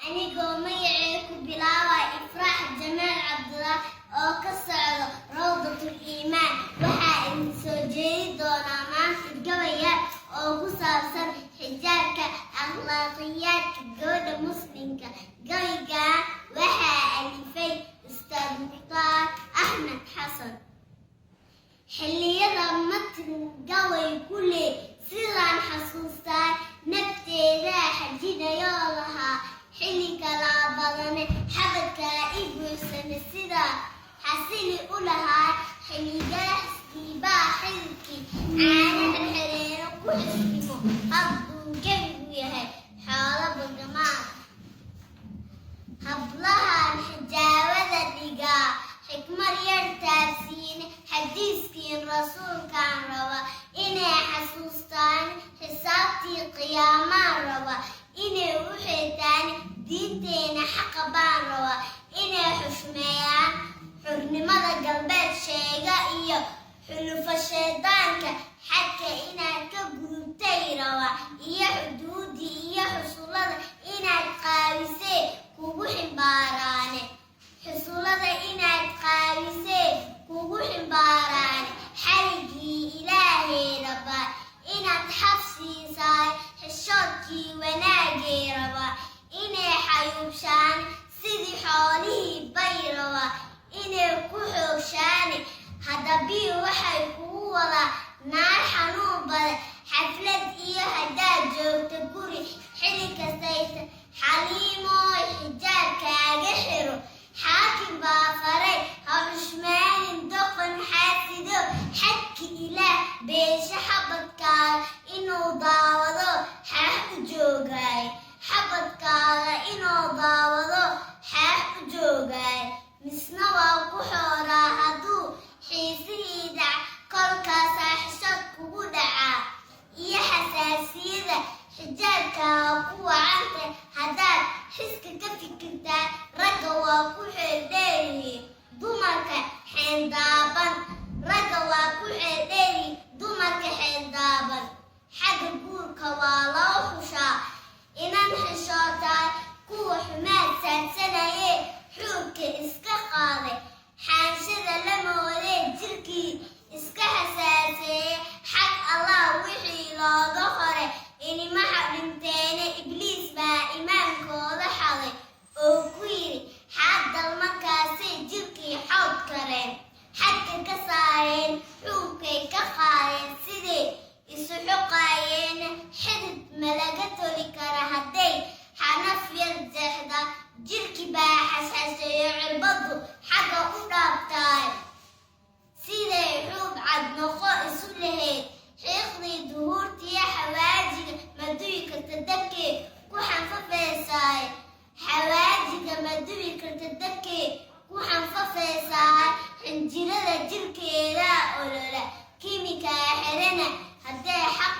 anigoo magacayga ku bilaabay Ifraax Jamaal Cabdullah oo ka socdo Rawdatul Iimaan waxaa idin soo jeedi doonaa maanta gabaya oo ku saabsan xijaabka akhlaaqiyaadka gabadha muslimka gabayga waxaa alifay Ustaad Mukhtaar Axmed Xasan xilliyada matin gabay ku leh sidaan xasuustaa nafteeda xajinayoo lahaa xilli kala badane xabadkaa i buuxsane sidaa xasili u lahaa xilligaasdiibaa xididkii caanaha xereero ku xisbimo hadduu gebigu yahay xoolo bagamaa hablahan xijaabada dhigaa xikmad yar taabsiine xadiiskiin rasuulkaan raba inay xasuustaan xisaabtii qiyaamaan raba inay u xeetaan diinteena xaqa baan raba inay xushmeeyaan xurnimada galbeed sheega iyo xulufa shaydaanka xadka inaad ka gudubtay raba iyo xuduudii iyo xusulada inaad qaabisee kugu ximbaaraane xusulada inaad qaabisee kugu ximbaaraane xarigii ilaahay raba inaad xabsiisaay xishoodkii wanaagay raba inay xayuubshaan sidii xoolihii bay raba inay ku xoogshaane haddabii waxay kugu wadaa naar xanuun badan xaflad iyo haddaad joogta guri xilli kastaysa xaliimooy xijaabkaaga xiro xaakim baa faray ha xushmaanin doqon xaasido xadki ilaah beesha xabadkaaga inuu daawado xaax u joogaay xabadkaaga inuu daawado xaax u joogaay misna waa ku xooraa hadduu xiisihii dhac kolkaasaa xishad kugu dhacaa iyo xasaasiyada xijaabkaaga ku wacanta haddaad xiska ka fikirtaa ragga waa ku xeeldheerihiin dumarka xeeldaaban ragga waa ku xeeldheerihiin dumarka xeeldaaban xagga guurka waa loo xushaa inan xishootaay kuwa xumaad saadsanayee xuubka iska qaaday xaanshada la moodee jirkii iska xasaaseeye xag allah wixii looga qoray inimaha dhinteene ibliis baa imaankooda xaday oo ku yidhi xaadal markaasay jirkii xawd kareen xadka ka saareen xuubkay ka qaadeen siday isu xoqaayeena xidid ma laga toli kara hadday xanaf yar jeexda jirkii baa xasaaseeyo cirbaddu xagga u dhaabtaay siday xuub cad noqo isu lahayd xiiqdii duhuurtiyo xawaajiga maduwi karta dabkee ku xanfafaysaay xawaajiga maduwi karta dabkee ku xanfafaysaay xinjirada jirkeeda olola kimikaa xirana hadday xaq